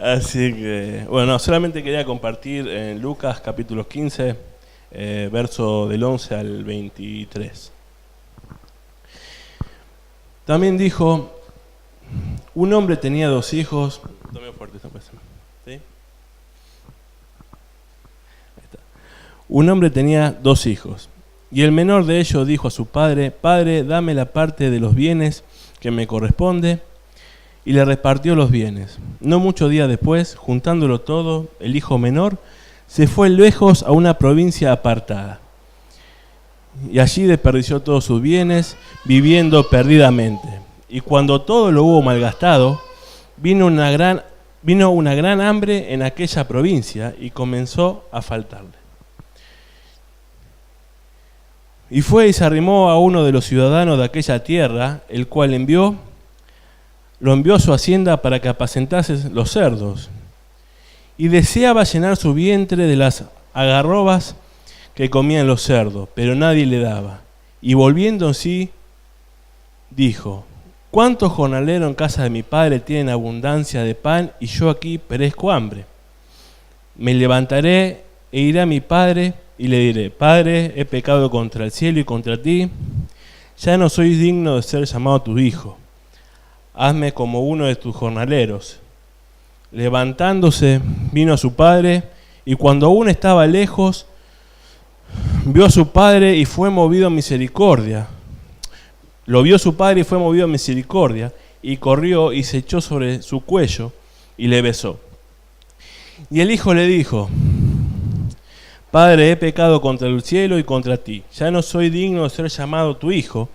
Así que, bueno, no, solamente quería compartir en Lucas capítulo 15, verso del 11 al 23. También dijo, un hombre tenía 2 hijos. Tome fuerte esta persona. ¿Sí? Ahí está. Un hombre tenía 2 hijos, y el menor de ellos dijo a su padre, Padre, dame la parte de los bienes que me corresponde, y le repartió los bienes. No muchos días después, juntándolo todo, el hijo menor se fue lejos a una provincia apartada, y allí desperdició todos sus bienes, viviendo perdidamente. Y cuando todo lo hubo malgastado, vino una gran hambre en aquella provincia, y comenzó a faltarle. Y fue y se arrimó a uno de los ciudadanos de aquella tierra, el cual lo envió a su hacienda para que apacentase los cerdos. Y deseaba llenar su vientre de las algarrobas que comían los cerdos, pero nadie le daba. Y volviendo en sí, dijo, ¿cuántos jornaleros en casa de mi padre tienen abundancia de pan y yo aquí perezco hambre? Me levantaré e iré a mi padre y le diré, Padre, he pecado contra el cielo y contra ti, ya no soy digno de ser llamado tu hijo. Hazme como uno de tus jornaleros. Levantándose, vino a su padre, y cuando aún estaba lejos, vio a su padre y fue movido a misericordia. Lo vio su padre y fue movido a misericordia, y corrió y se echó sobre su cuello y le besó. Y el hijo le dijo, Padre, he pecado contra el cielo y contra ti, ya no soy digno de ser llamado tu hijo.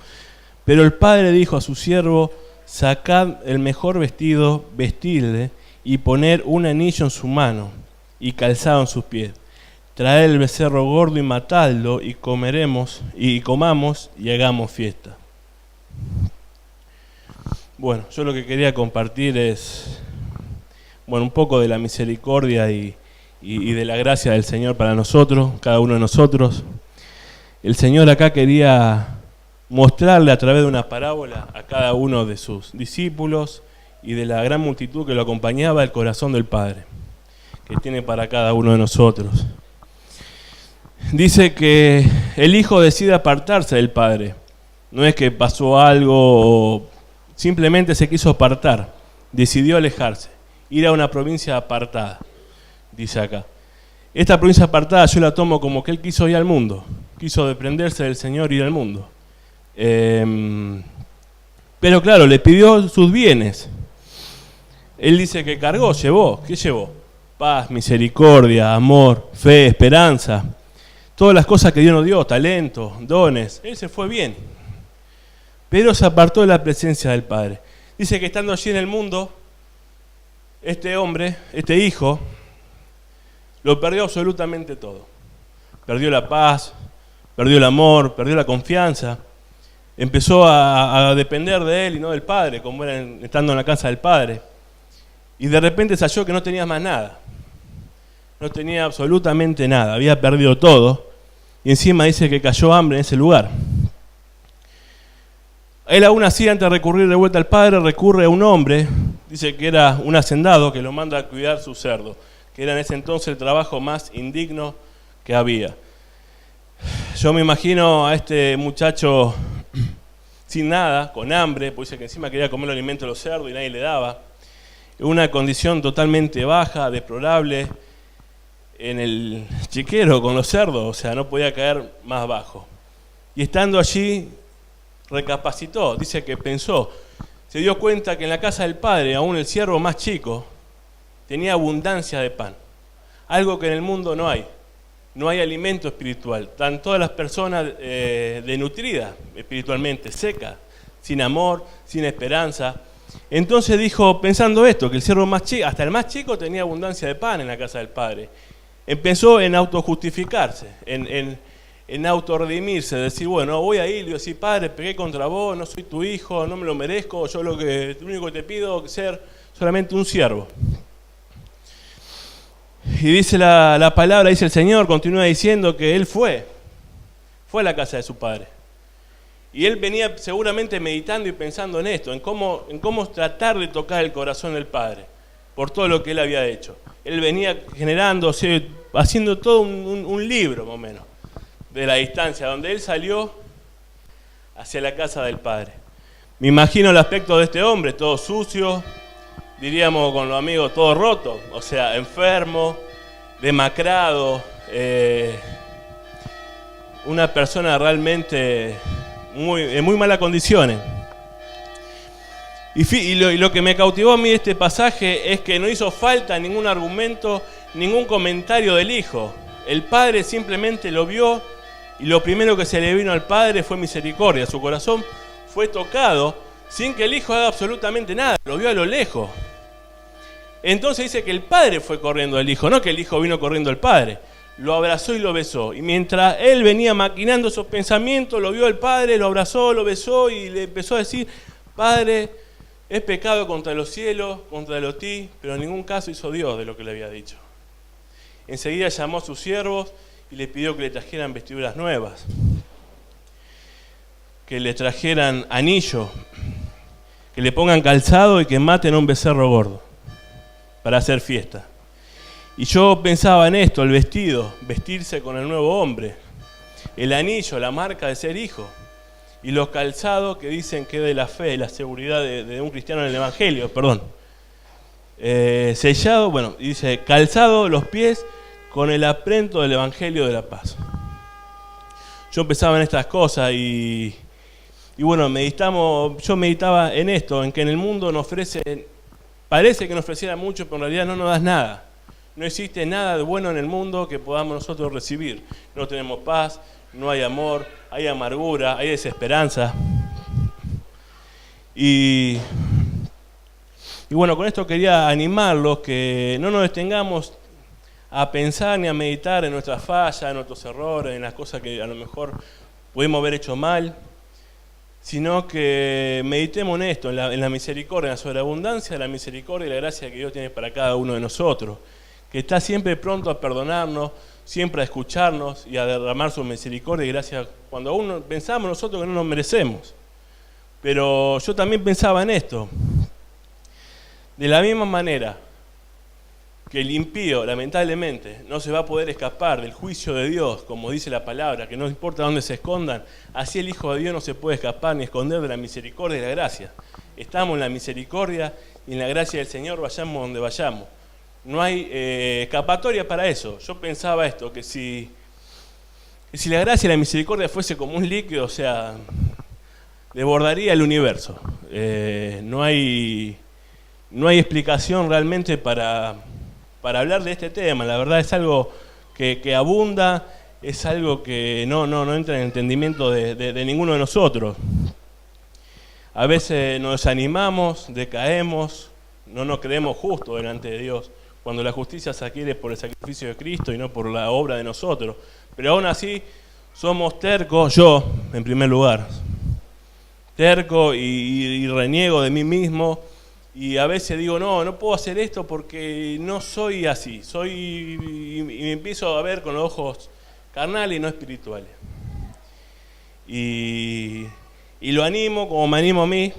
Pero el padre dijo a su siervo, sacad el mejor vestido, vestidle, y poner un anillo en su mano, y calzado en sus pies. Traed el becerro gordo y matadlo, y comamos, y hagamos fiesta. Bueno, yo lo que quería compartir es, un poco de la misericordia y de la gracia del Señor para nosotros, cada uno de nosotros. El Señor acá quería mostrarle a través de una parábola a cada uno de sus discípulos y de la gran multitud que lo acompañaba el corazón del Padre, que tiene para cada uno de nosotros. Dice que el Hijo decide apartarse del Padre. No es que pasó algo o simplemente se quiso apartar, decidió alejarse, ir a una provincia apartada, dice acá. Esta provincia apartada yo la tomo como que él quiso ir al mundo, quiso desprenderse del Señor y ir al mundo. Pero claro, le pidió sus bienes. Él dice que cargó, llevó. ¿Qué llevó? Paz, misericordia, amor, fe, esperanza. Todas las cosas que Dios nos dio, talento, dones. Él se fue bien. Pero se apartó de la presencia del Padre. Dice que estando allí en el mundo, este hombre, este hijo, lo perdió absolutamente todo. Perdió la paz, perdió el amor, perdió la confianza. Empezó a depender de él y no del Padre, como era estando en la casa del Padre. Y de repente se halló que no tenía más nada. No tenía absolutamente nada, había perdido todo. Y encima dice que cayó hambre en ese lugar. Él aún así, antes de recurrir de vuelta al Padre, recurre a un hombre, dice que era un hacendado, que lo manda a cuidar su cerdo, que era en ese entonces el trabajo más indigno que había. Yo me imagino a este muchacho sin nada, con hambre, pues dice que encima quería comer el alimento de los cerdos y nadie le daba. Una condición totalmente baja, deplorable, en el chiquero con los cerdos, o sea, no podía caer más bajo. Y estando allí, recapacitó, dice que pensó, se dio cuenta que en la casa del Padre, aún el siervo más chico, tenía abundancia de pan. Algo que en el mundo no hay. No hay alimento espiritual. Están todas las personas desnutridas espiritualmente, secas, sin amor, sin esperanza. Entonces dijo, pensando esto, que el siervo más chico, hasta el más chico tenía abundancia de pan en la casa del Padre. Empezó en autojustificarse, en autorredimirse, decir, bueno, voy a ir y voy a decir, Padre, pequé contra vos, no soy tu hijo, no me lo merezco, yo lo único que te pido es ser solamente un siervo. Y dice la palabra, dice el Señor, continúa diciendo que él fue a la casa de su padre. Y él venía seguramente meditando y pensando en esto, en cómo tratar de tocar el corazón del Padre. por todo lo que él había hecho. Él venía generando, o sea, haciendo todo un libro, más o menos, de la distancia, donde él salió hacia la casa del Padre. Me imagino el aspecto de este hombre, todo sucio, diríamos con los amigos, todo roto, o sea, enfermo, demacrado, una persona realmente en muy malas condiciones. Y lo que me cautivó a mí de este pasaje es que no hizo falta ningún argumento, ningún comentario del Hijo. El Padre simplemente lo vio y lo primero que se le vino al Padre fue misericordia. Su corazón fue tocado sin que el Hijo haga absolutamente nada, lo vio a lo lejos. Entonces dice que el Padre fue corriendo al Hijo, no que el Hijo vino corriendo al Padre. Lo abrazó y lo besó. Y mientras él venía maquinando esos pensamientos, lo vio al Padre, lo abrazó, lo besó y le empezó a decir: Padre, es pecado contra los cielos, contra los ti, pero en ningún caso hizo Dios de lo que le había dicho. Enseguida llamó a sus siervos y le pidió que le trajeran vestiduras nuevas, que le trajeran anillo, que le pongan calzado y que maten a un becerro gordo para hacer fiesta. Y yo pensaba en esto, el vestido, vestirse con el nuevo hombre, el anillo, la marca de ser hijo, y los calzados que dicen que es de la fe, la seguridad de un cristiano en el Evangelio, perdón. Sellado, bueno, dice calzado los pies con el aprento del Evangelio de la paz. Yo pensaba en estas cosas y bueno, yo meditaba en esto, en que en el mundo nos ofrece, parece que nos ofreciera mucho, pero en realidad no nos das nada. No existe nada de bueno en el mundo que podamos nosotros recibir. No tenemos paz, no hay amor, hay amargura, hay desesperanza. Y bueno, con esto quería animarlos, que no nos detengamos a pensar ni a meditar en nuestras fallas, en nuestros errores, en las cosas que a lo mejor pudimos haber hecho mal, sino que meditemos en esto, en la misericordia, en la sobreabundancia de la misericordia y la gracia que Dios tiene para cada uno de nosotros, que está siempre pronto a perdonarnos, siempre a escucharnos y a derramar su misericordia y gracia cuando aún pensamos nosotros que no nos merecemos. Pero yo también pensaba en esto. De la misma manera que el impío, lamentablemente, no se va a poder escapar del juicio de Dios, como dice la palabra, que no importa dónde se escondan, así el Hijo de Dios no se puede escapar ni esconder de la misericordia y la gracia. Estamos en la misericordia y en la gracia del Señor, vayamos donde vayamos. No hay escapatoria para eso. Yo pensaba esto, que si la gracia y la misericordia fuese como un líquido, o sea, desbordaría el universo. No hay explicación realmente para hablar de este tema. La verdad es algo que abunda, es algo que no entra en el entendimiento de ninguno de nosotros. A veces nos desanimamos, decaemos, no nos creemos justos delante de Dios, cuando la justicia se adquiere por el sacrificio de Cristo y no por la obra de nosotros. Pero aún así somos tercos, yo en primer lugar, terco y reniego de mí mismo, y a veces digo, no puedo hacer esto porque no soy así, y me empiezo a ver con los ojos carnales y no espirituales. Y lo animo, como me animo a mí,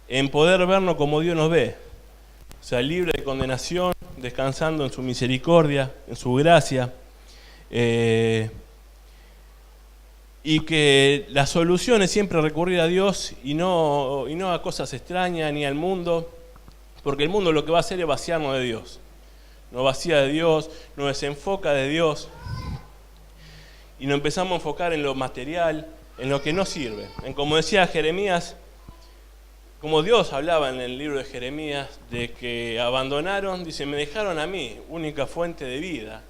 en poder vernos como Dios nos ve. O sea, libre de condenación, descansando en su misericordia, en su gracia. Y que la solución es siempre recurrir a Dios y no a cosas extrañas ni al mundo, porque el mundo lo que va a hacer es vaciarnos de Dios. Nos vacía de Dios, nos desenfoca de Dios y nos empezamos a enfocar en lo material, en lo que no sirve. Como decía Jeremías, como Dios hablaba en el libro de Jeremías, de que abandonaron, dice, me dejaron a mí, única fuente de vida,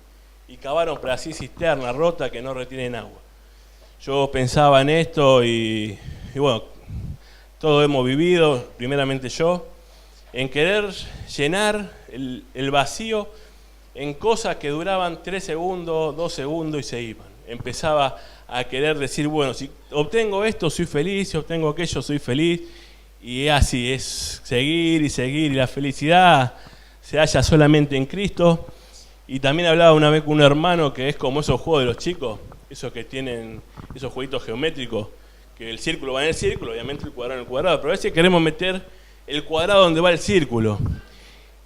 y cavaron para sí cisterna rota que no retienen agua. Yo pensaba en esto y bueno, todos hemos vivido, primeramente yo, en querer llenar el vacío en cosas que duraban 3 segundos, 2 segundos y se iban. Empezaba a querer decir, bueno, si obtengo esto soy feliz, si obtengo aquello soy feliz. Y así es seguir, y la felicidad se halla solamente en Cristo. Y también hablaba una vez con un hermano que es como esos juegos de los chicos, esos que tienen esos jueguitos geométricos, que el círculo va en el círculo, obviamente el cuadrado en el cuadrado, pero a veces queremos meter el cuadrado donde va el círculo.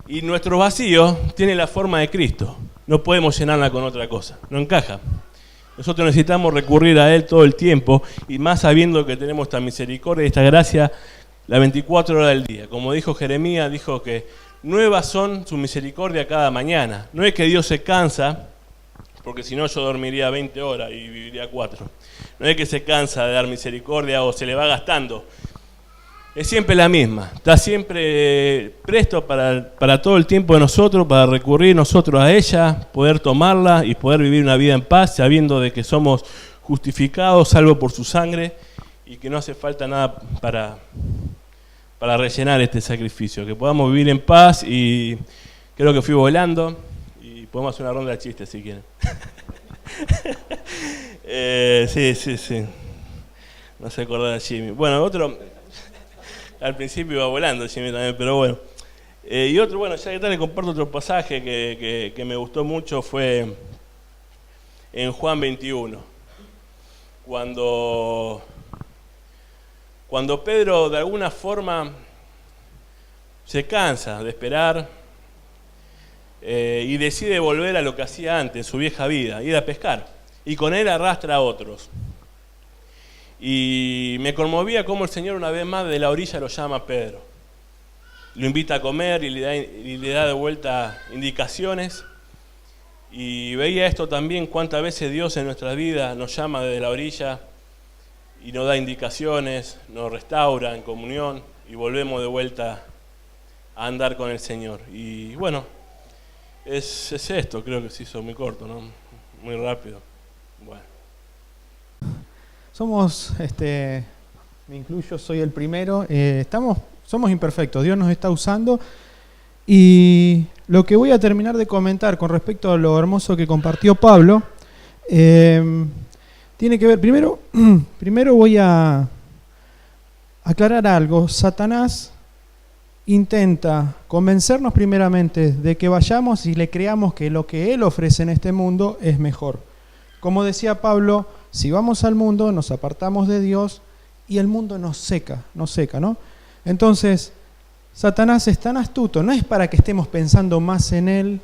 Y nuestro vacío tiene la forma de Cristo. No podemos llenarla con otra cosa, no encaja. Nosotros necesitamos recurrir a Él todo el tiempo, y más sabiendo que tenemos esta misericordia y esta gracia las 24 horas del día. Como dijo Jeremías, dijo que nuevas son su misericordia cada mañana. No es que Dios se cansa, porque si no yo dormiría 20 horas y viviría 4. No es que se cansa de dar misericordia o se le va gastando. Es siempre la misma, está siempre presto para todo el tiempo de nosotros, para recurrir nosotros a ella, poder tomarla y poder vivir una vida en paz, sabiendo de que somos justificados, salvo por su sangre, y que no hace falta nada para rellenar este sacrificio, que podamos vivir en paz. Y creo que fui volando, y podemos hacer una ronda de chistes si quieren. Sí. No se acordaba de Jimmy. Bueno, otro... Al principio iba volando Jimmy también, pero bueno. Y otro, bueno, ya que tal, le comparto otro pasaje que me gustó mucho, fue en Juan 21. Cuando Pedro de alguna forma se cansa de esperar y decide volver a lo que hacía antes, su vieja vida, ir a pescar. Y con él arrastra a otros. Y me conmovía cómo el Señor una vez más de la orilla lo llama a Pedro. Lo invita a comer y le da de vuelta indicaciones. Y veía esto también, cuántas veces Dios en nuestras vidas nos llama desde la orilla y nos da indicaciones, nos restaura en comunión y volvemos de vuelta a andar con el Señor. Y bueno, es esto, creo que se hizo muy corto, ¿no? Muy rápido. Bueno. Somos, me incluyo, soy el primero, somos imperfectos, Dios nos está usando, y lo que voy a terminar de comentar con respecto a lo hermoso que compartió Pablo, tiene que ver, primero voy a aclarar algo. Satanás intenta convencernos primeramente de que vayamos y le creamos que lo que él ofrece en este mundo es mejor. Como decía Pablo, si vamos al mundo, nos apartamos de Dios y el mundo nos seca, ¿no? Entonces, Satanás es tan astuto, no es para que estemos pensando más en él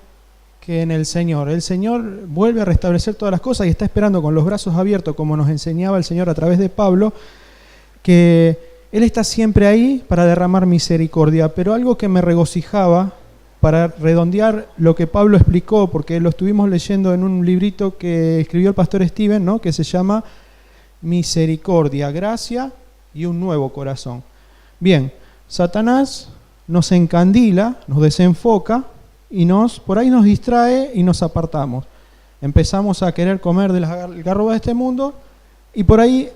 que en el Señor. El Señor vuelve a restablecer todas las cosas y está esperando con los brazos abiertos, como nos enseñaba el Señor a través de Pablo, que Él está siempre ahí para derramar misericordia. Pero algo que me regocijaba, para redondear lo que Pablo explicó, porque lo estuvimos leyendo en un librito que escribió el pastor Steven, ¿no? Que se llama Misericordia, Gracia y un Nuevo Corazón. Bien, Satanás nos encandila, nos desenfoca y por ahí nos distrae y nos apartamos. Empezamos a querer comer de las algarrobas de este mundo y por ahí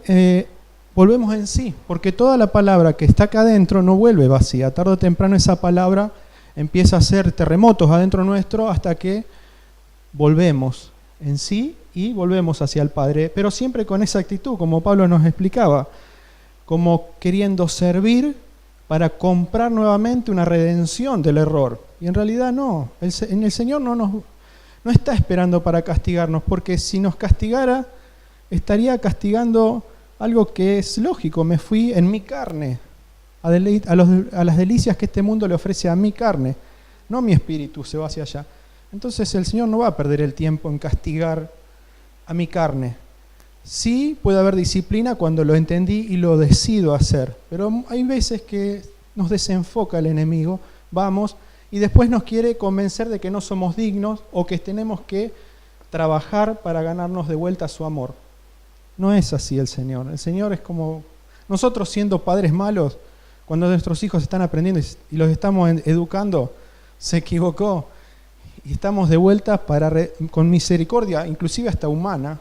volvemos en sí, porque toda la palabra que está acá adentro no vuelve vacía. Tarde o temprano esa palabra empieza a hacer terremotos adentro nuestro hasta que volvemos en sí y volvemos hacia el Padre, pero siempre con esa actitud, como Pablo nos explicaba, como queriendo servir para comprar nuevamente una redención del error. Y en realidad no, el Señor no está esperando para castigarnos, porque si nos castigara, estaría castigando algo que es lógico. Me fui en mi carne a las delicias que este mundo le ofrece a mi carne, no mi espíritu se va hacia allá. Entonces el Señor no va a perder el tiempo en castigar a mi carne. Sí puede haber disciplina cuando lo entendí y lo decido hacer, pero hay veces que nos desenfoca el enemigo, vamos, y después nos quiere convencer de que no somos dignos o que tenemos que trabajar para ganarnos de vuelta su amor. No es así el Señor. El Señor es como nosotros, siendo padres malos, cuando nuestros hijos están aprendiendo y los estamos educando, se equivocó y estamos de vuelta con misericordia, inclusive hasta humana,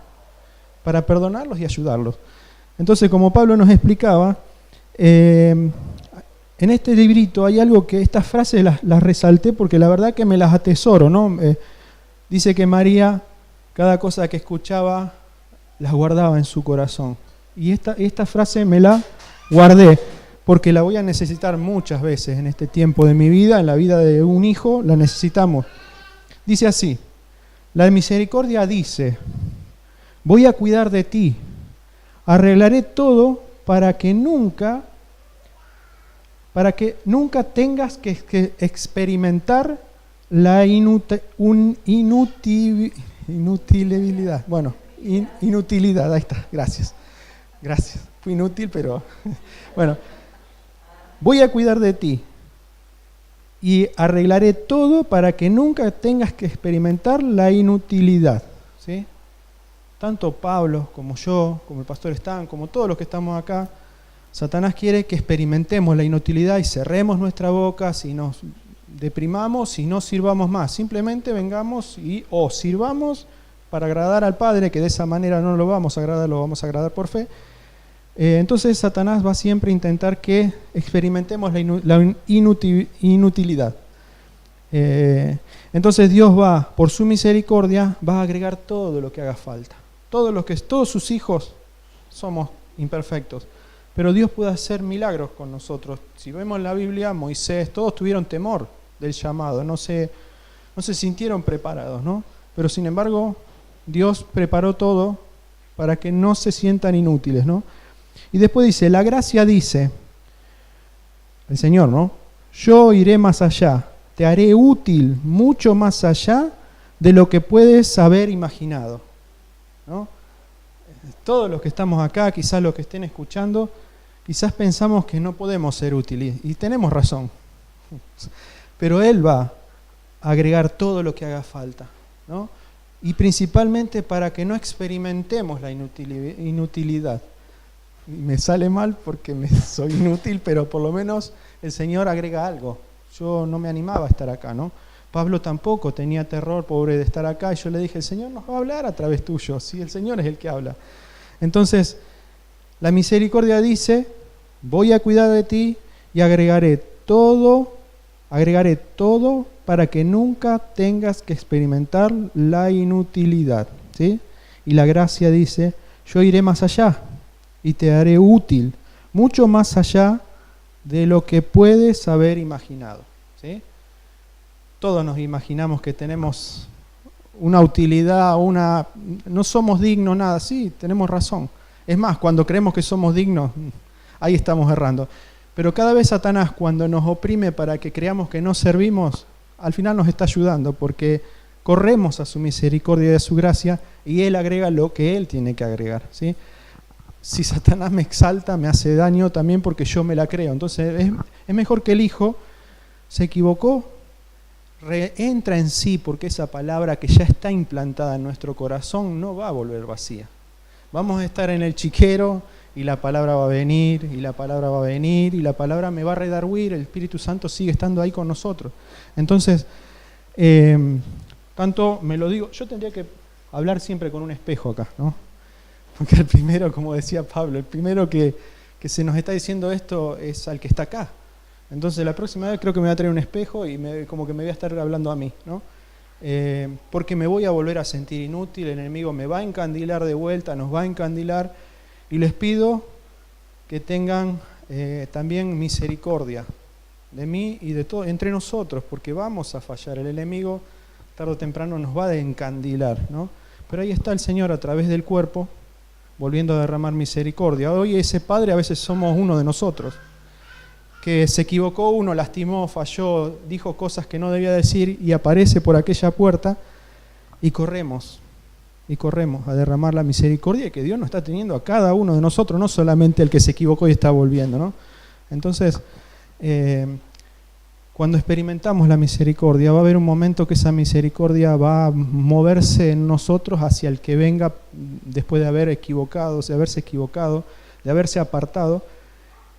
para perdonarlos y ayudarlos. Entonces, como Pablo nos explicaba, en este librito hay algo que estas frases las resalté porque la verdad que me las atesoro, ¿no? Dice que María, cada cosa que escuchaba, las guardaba en su corazón. Y esta frase me la guardé porque la voy a necesitar muchas veces en este tiempo de mi vida, en la vida de un hijo, la necesitamos. Dice así: la misericordia dice: voy a cuidar de ti, arreglaré todo para que nunca para que nunca tengas que experimentar la inutilidad. Bueno, inutilidad, ahí está, gracias. Gracias, fue inútil, pero bueno. Voy a cuidar de ti y arreglaré todo para que nunca tengas que experimentar la inutilidad, ¿sí? Tanto Pablo como yo, como el pastor Stan, como todos los que estamos acá, Satanás quiere que experimentemos la inutilidad y cerremos nuestra boca, si nos deprimamos y no sirvamos más. Simplemente vengamos o sirvamos para agradar al Padre, que de esa manera no lo vamos a agradar, lo vamos a agradar por fe. Entonces Satanás va siempre a intentar que experimentemos la inutilidad. Entonces Dios va, por su misericordia, va a agregar todo lo que haga falta. Todos sus hijos somos imperfectos, pero Dios puede hacer milagros con nosotros. Si vemos la Biblia, Moisés, todos tuvieron temor del llamado, no se sintieron preparados, ¿no? Pero sin embargo, Dios preparó todo para que no se sientan inútiles, ¿no? Y después dice, la gracia dice, el Señor, ¿no? Yo iré más allá, te haré útil mucho más allá de lo que puedes haber imaginado, ¿no? Todos los que estamos acá, quizás los que estén escuchando, quizás pensamos que no podemos ser útiles, y tenemos razón. Pero Él va a agregar todo lo que haga falta, ¿no? Y principalmente para que no experimentemos la inutilidad. Me sale mal porque soy inútil, pero por lo menos el Señor agrega algo. Yo no me animaba a estar acá, ¿no? Pablo tampoco tenía terror, pobre, de estar acá, y yo le dije, el Señor nos va a hablar a través tuyo, sí, el Señor es el que habla. Entonces, la misericordia dice, voy a cuidar de ti y agregaré todo para que nunca tengas que experimentar la inutilidad, ¿sí? Y la gracia dice, yo iré más allá y te haré útil, mucho más allá de lo que puedes haber imaginado, ¿sí? Todos nos imaginamos que tenemos una utilidad, no somos dignos, nada, sí, tenemos razón. Es más, cuando creemos que somos dignos, ahí estamos errando. Pero cada vez Satanás, cuando nos oprime para que creamos que no servimos, al final nos está ayudando, porque corremos a su misericordia y a su gracia, y Él agrega lo que Él tiene que agregar, ¿sí? Si Satanás me exalta, me hace daño también porque yo me la creo. Entonces es mejor que el hijo se equivocó, entra en sí, porque esa palabra que ya está implantada en nuestro corazón no va a volver vacía. Vamos a estar en el chiquero y la palabra va a venir, y la palabra va a venir, y la palabra me va a redarguir, el Espíritu Santo sigue estando ahí con nosotros. Entonces, tanto me lo digo, yo tendría que hablar siempre con un espejo acá, ¿no? Porque el primero, como decía Pablo, el primero que se nos está diciendo esto es al que está acá. Entonces la próxima vez creo que me voy a traer un espejo y como que me voy a estar hablando a mí, ¿no? Porque me voy a volver a sentir inútil, el enemigo me va a encandilar de vuelta, nos va a encandilar, y les pido que tengan también misericordia de mí y de todo, entre nosotros, porque vamos a fallar, el enemigo tarde o temprano nos va a encandilar, ¿no? Pero ahí está el Señor a través del cuerpo, volviendo a derramar misericordia. Hoy ese padre a veces somos uno de nosotros, que se equivocó uno, lastimó, falló, dijo cosas que no debía decir y aparece por aquella puerta y corremos a derramar la misericordia que Dios nos está teniendo a cada uno de nosotros, no solamente el que se equivocó y está volviendo, ¿no? Entonces, cuando experimentamos la misericordia, va a haber un momento que esa misericordia va a moverse en nosotros hacia el que venga después de haberse equivocado, de haberse apartado.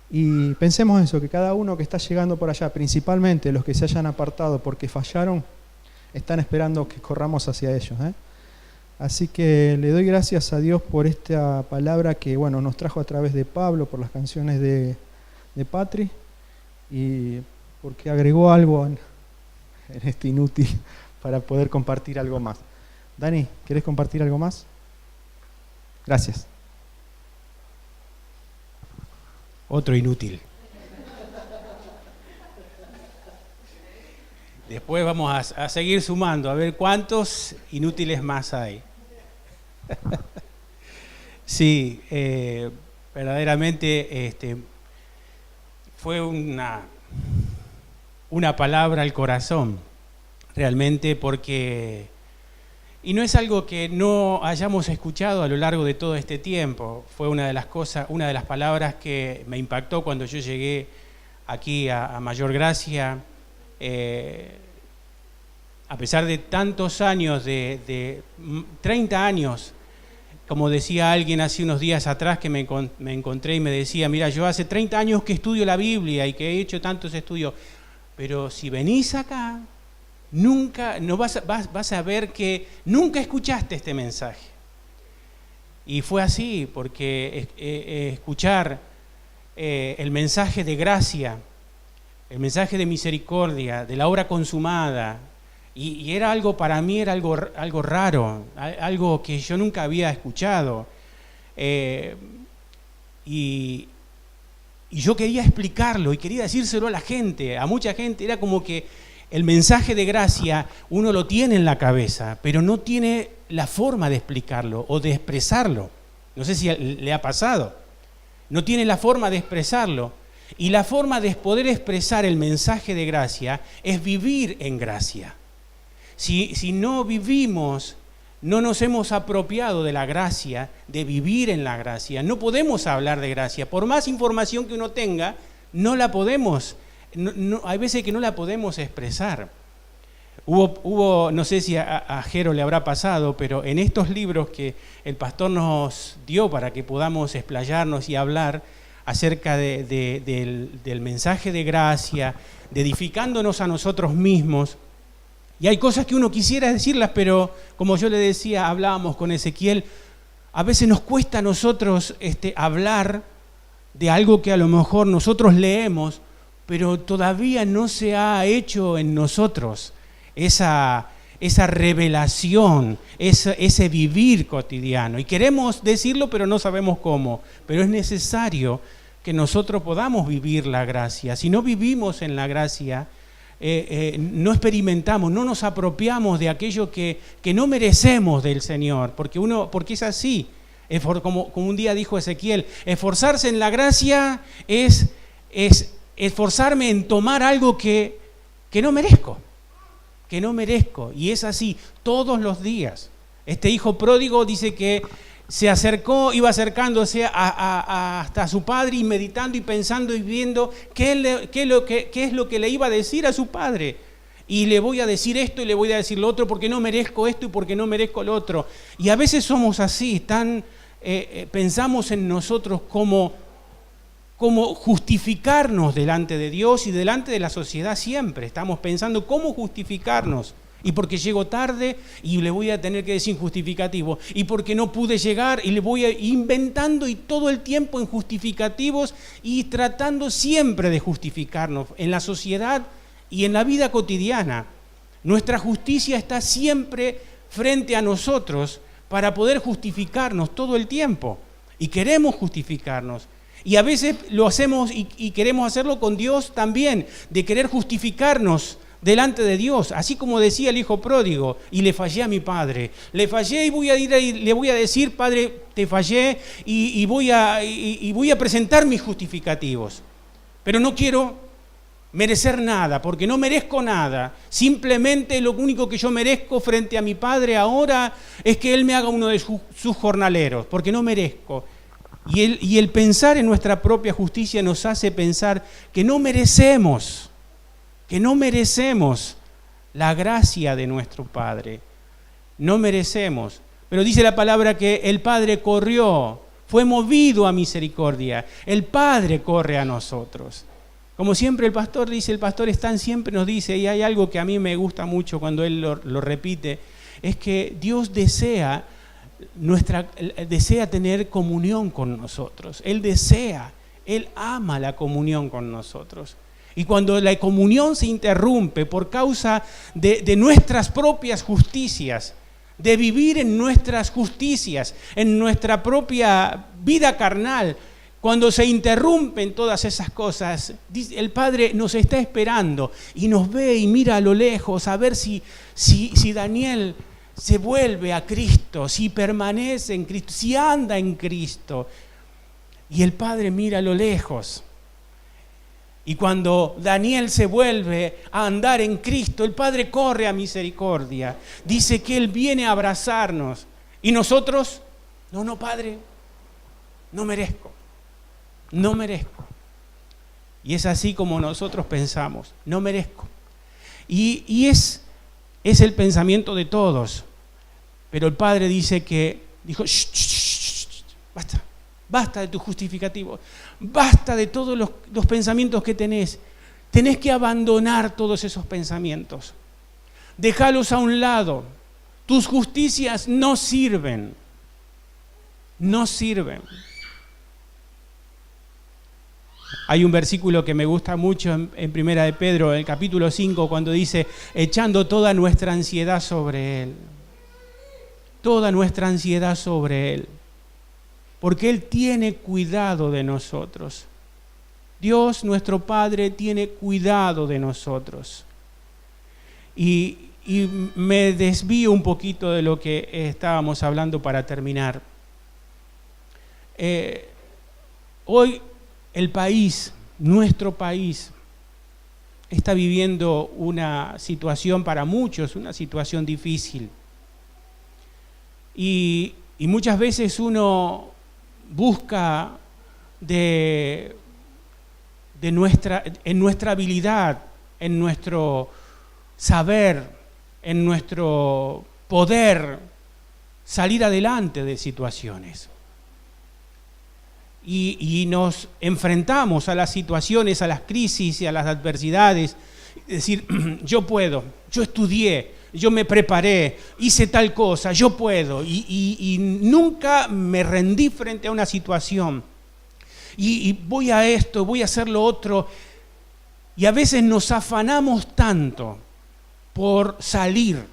Y pensemos eso, que cada uno que está llegando por allá, principalmente los que se hayan apartado porque fallaron, están esperando que corramos hacia ellos, ¿eh? Así que le doy gracias a Dios por esta palabra que, bueno, nos trajo a través de Pablo, por las canciones de Patri, y porque agregó algo en este inútil para poder compartir algo más. Dani, ¿querés compartir algo más? Gracias. Otro inútil. Después vamos a seguir sumando, a ver cuántos inútiles más hay. Sí, verdaderamente fue una palabra al corazón, realmente, porque... Y no es algo que no hayamos escuchado a lo largo de todo este tiempo. Fue una de las cosas, una de las palabras que me impactó cuando yo llegué aquí a Mayor Gracia. A pesar de tantos años, de 30 años, como decía alguien hace unos días atrás que me encontré y me decía, mira, yo hace 30 años que estudio la Biblia y que he hecho tantos estudios, pero si venís acá, nunca, no vas a ver que nunca escuchaste este mensaje. Y fue así, porque escuchar el mensaje de gracia, el mensaje de misericordia, de la obra consumada, y era algo, para mí era algo raro, algo que yo nunca había escuchado. Y yo quería explicarlo y quería decírselo a la gente, a mucha gente. Era como que el mensaje de gracia uno lo tiene en la cabeza, pero no tiene la forma de explicarlo o de expresarlo. No sé si le ha pasado. No tiene la forma de expresarlo. Y la forma de poder expresar el mensaje de gracia es vivir en gracia. Si no vivimos, no nos hemos apropiado de la gracia, de vivir en la gracia, no podemos hablar de gracia. Por más información que uno tenga, no la podemos, hay veces que no la podemos expresar. Hubo, no sé si a Jero le habrá pasado, pero en estos libros que el pastor nos dio para que podamos explayarnos y hablar acerca del mensaje de gracia, de edificándonos a nosotros mismos. Y hay cosas que uno quisiera decirlas, pero como yo le decía, hablábamos con Ezequiel, a veces nos cuesta a nosotros hablar de algo que a lo mejor nosotros leemos, pero todavía no se ha hecho en nosotros esa revelación, ese vivir cotidiano. Y queremos decirlo, pero no sabemos cómo. Pero es necesario que nosotros podamos vivir la gracia. Si no vivimos en la gracia, no experimentamos, no nos apropiamos de aquello que no merecemos del Señor, porque es así. Como un día dijo Ezequiel, esforzarse en la gracia es esforzarme en tomar algo que no merezco. Que no merezco, y es así todos los días. Este hijo pródigo dice que se acercó, iba acercándose hasta su padre y meditando y pensando y viendo qué es lo que le iba a decir a su padre. Y le voy a decir esto y le voy a decir lo otro porque no merezco esto y porque no merezco lo otro. Y a veces somos así, pensamos en nosotros como justificarnos delante de Dios y delante de la sociedad siempre. Estamos pensando cómo justificarnos. Y porque llego tarde y le voy a tener que decir justificativo. Y porque no pude llegar y le voy inventando y todo el tiempo en justificativos y tratando siempre de justificarnos en la sociedad y en la vida cotidiana. Nuestra justicia está siempre frente a nosotros para poder justificarnos todo el tiempo. Y queremos justificarnos. Y a veces lo hacemos y queremos hacerlo con Dios también, de querer justificarnos delante de Dios, así como decía el hijo pródigo, y le fallé a mi padre. Le fallé y voy a ir y le voy a decir, padre, te fallé y voy a presentar mis justificativos. Pero no quiero merecer nada, porque no merezco nada. Simplemente lo único que yo merezco frente a mi padre ahora es que él me haga uno de sus jornaleros, porque no merezco. Y el pensar en nuestra propia justicia nos hace pensar que no merecemos la gracia de nuestro Padre. No merecemos. Pero dice la palabra que el Padre corrió, fue movido a misericordia. El Padre corre a nosotros. Como siempre el pastor Stan siempre nos dice, y hay algo que a mí me gusta mucho cuando él lo repite, es que Dios desea tener comunión con nosotros. Él ama la comunión con nosotros. Y cuando la comunión se interrumpe por causa de nuestras propias justicias, de vivir en nuestras justicias, en nuestra propia vida carnal, cuando se interrumpen todas esas cosas, el Padre nos está esperando y nos ve y mira a lo lejos a ver si Daniel se vuelve a Cristo, si permanece en Cristo, si anda en Cristo. Y el Padre mira a lo lejos Y cuando Daniel se vuelve a andar en Cristo, el Padre corre a misericordia. Dice que Él viene a abrazarnos. Y nosotros, no, Padre, no merezco. No merezco. Y es así como nosotros pensamos, no merezco. Y es el pensamiento de todos. Pero el Padre dijo, basta de tus justificativos, basta de todos los pensamientos que tenés. Tenés que abandonar todos esos pensamientos. Déjalos a un lado. Tus justicias no sirven. No sirven. Hay un versículo que me gusta mucho en Primera de Pedro, en el capítulo 5, cuando dice, echando toda nuestra ansiedad sobre Él. Toda nuestra ansiedad sobre Él. Porque Él tiene cuidado de nosotros. Dios, nuestro Padre, tiene cuidado de nosotros. Y me desvío un poquito de lo que estábamos hablando para terminar. Hoy el país, nuestro país, está viviendo una situación para muchos, una situación difícil. Y muchas veces uno busca en nuestra habilidad, en nuestro saber, en nuestro poder salir adelante de situaciones. Y nos enfrentamos a las situaciones, a las crisis y a las adversidades. Es decir, yo puedo, yo estudié, yo me preparé, hice tal cosa, yo puedo. Y nunca me rendí frente a una situación. Y voy a esto, voy a hacer lo otro. Y a veces nos afanamos tanto por salir.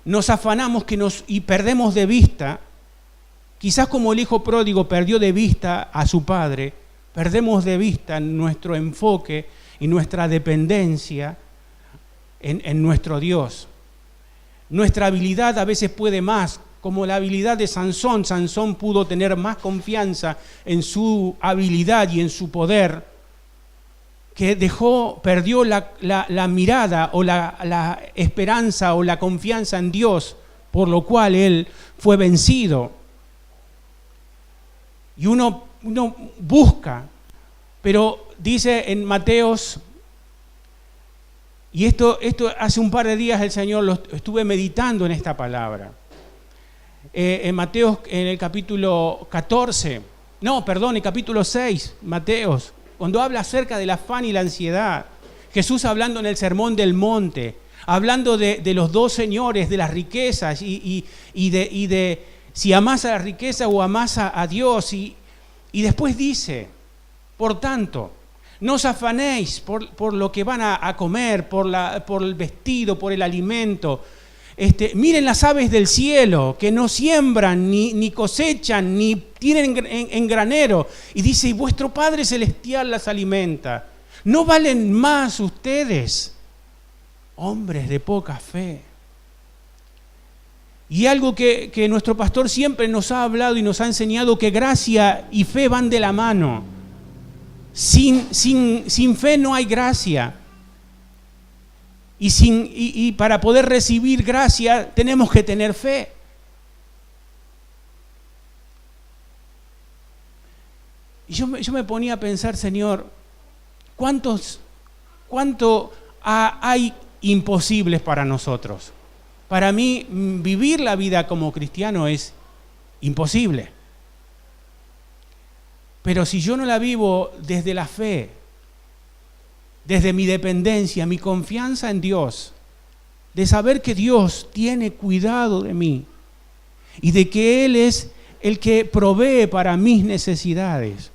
Nos afanamos y perdemos de vista. Quizás como el hijo pródigo perdió de vista a su padre, perdemos de vista nuestro enfoque y nuestra dependencia en nuestro Dios. Nuestra habilidad a veces puede más, como la habilidad de Sansón. Sansón pudo tener más confianza en su habilidad y en su poder, que perdió la mirada o la esperanza o la confianza en Dios, por lo cual él fue vencido. Y uno busca, pero dice en Mateos, y esto hace un par de días el Señor estuve meditando en esta palabra. En Mateos, en el capítulo 6, Mateos, cuando habla acerca del afán y la ansiedad, Jesús hablando en el Sermón del Monte, hablando de los dos señores, de las riquezas y de si amás a la riqueza o amás a Dios. Y después dice, por tanto, no os afanéis por lo que van a comer, por el vestido, por el alimento. Miren las aves del cielo, que no siembran, ni cosechan, ni tienen en granero. Y dice, y vuestro Padre Celestial las alimenta. ¿No valen más ustedes, hombres de poca fe? Y algo que nuestro pastor siempre nos ha hablado y nos ha enseñado, que gracia y fe van de la mano. Sin fe no hay gracia. Y para poder recibir gracia tenemos que tener fe. Y yo me ponía a pensar, Señor, ¿cuánto hay imposibles para nosotros? Para mí, vivir la vida como cristiano es imposible. Pero si yo no la vivo desde la fe, desde mi dependencia, mi confianza en Dios, de saber que Dios tiene cuidado de mí y de que Él es el que provee para mis necesidades,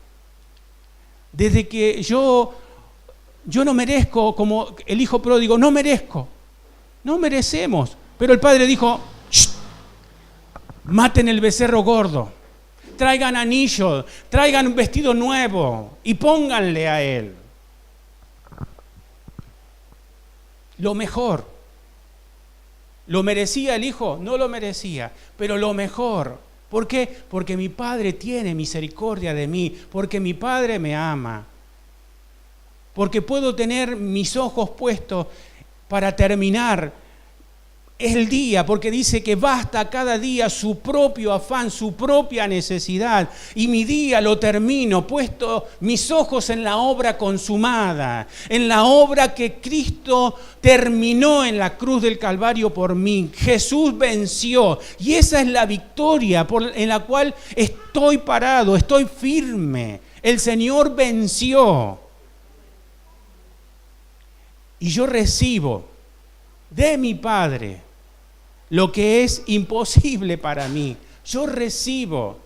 desde que yo no merezco, como el hijo pródigo, no merecemos. Pero el padre dijo, maten el becerro gordo, traigan anillo, traigan un vestido nuevo y pónganle a él lo mejor. ¿Lo merecía el hijo? No lo merecía, pero lo mejor. ¿Por qué? Porque mi padre tiene misericordia de mí, porque mi padre me ama, porque puedo tener mis ojos puestos para terminar el día, porque dice que basta cada día su propio afán, su propia necesidad, y mi día lo termino puesto mis ojos en la obra consumada, en la obra que Cristo terminó en la cruz del Calvario por mí. Jesús venció, y esa es la victoria en la cual estoy parado, estoy firme. El Señor venció, y yo recibo de mi Padre lo que es imposible para mí. Yo recibo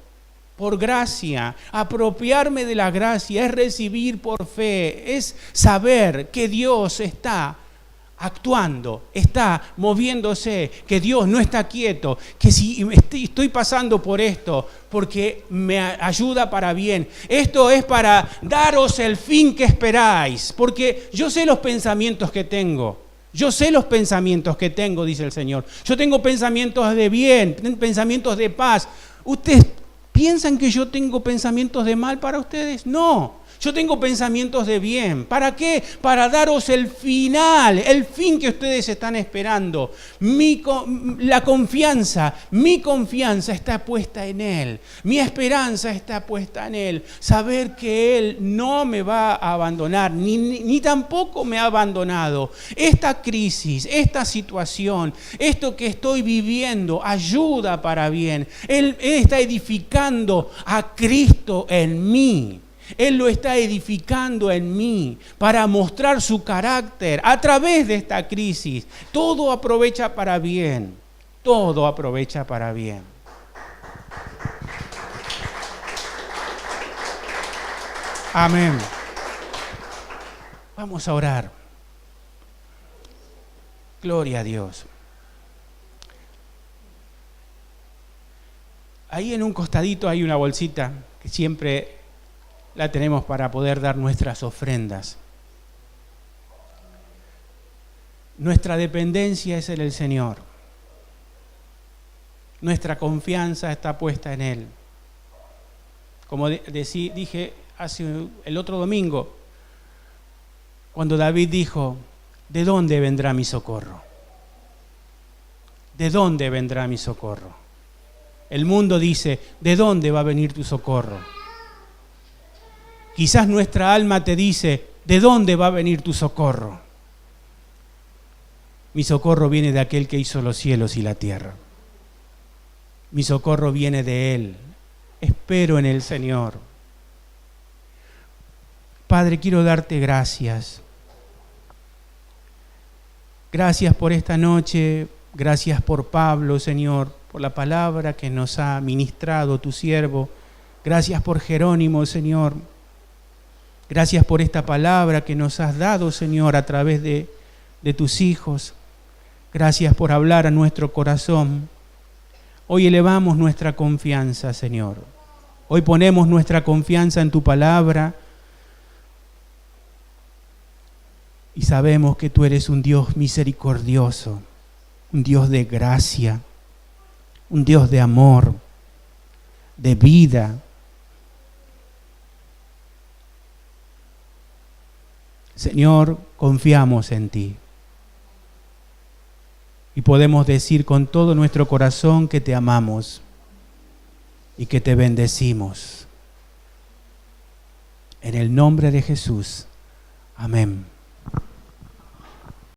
por gracia. Apropiarme de la gracia es recibir por fe, es saber que Dios está actuando, está moviéndose, que Dios no está quieto, que si estoy pasando por esto, porque me ayuda para bien. Esto es para daros el fin que esperáis, porque yo sé los pensamientos que tengo. Yo sé los pensamientos que tengo, dice el Señor. Yo tengo pensamientos de bien, pensamientos de paz. ¿Ustedes piensan que yo tengo pensamientos de mal para ustedes? No, yo tengo pensamientos de bien. ¿Para qué? Para daros el final, el fin que ustedes están esperando. Mi confianza está puesta en Él. Mi esperanza está puesta en Él. Saber que Él no me va a abandonar, ni tampoco me ha abandonado. Esta crisis, esta situación, esto que estoy viviendo, ayuda para bien. Él está edificando a Cristo en mí. Él lo está edificando en mí para mostrar su carácter a través de esta crisis. Todo aprovecha para bien. Todo aprovecha para bien. Amén. Vamos a orar. Gloria a Dios. Ahí en un costadito hay una bolsita que siempre la tenemos para poder dar nuestras ofrendas. Nuestra dependencia es en el Señor. Nuestra confianza está puesta en Él. Como dije el otro domingo, cuando David dijo, ¿de dónde vendrá mi socorro? ¿De dónde vendrá mi socorro? El mundo dice, ¿de dónde va a venir tu socorro? Quizás nuestra alma te dice, ¿de dónde va a venir tu socorro? Mi socorro viene de aquel que hizo los cielos y la tierra. Mi socorro viene de Él. Espero en el Señor. Padre, quiero darte gracias. Gracias por esta noche. Gracias por Pablo, Señor, por la palabra que nos ha ministrado tu siervo. Gracias por Jerónimo, Señor. Gracias por esta palabra que nos has dado, Señor, a través de tus hijos. Gracias por hablar a nuestro corazón. Hoy elevamos nuestra confianza, Señor. Hoy ponemos nuestra confianza en tu palabra y sabemos que tú eres un Dios misericordioso, un Dios de gracia, un Dios de amor, de vida. Señor, confiamos en ti y podemos decir con todo nuestro corazón que te amamos y que te bendecimos. En el nombre de Jesús. Amén.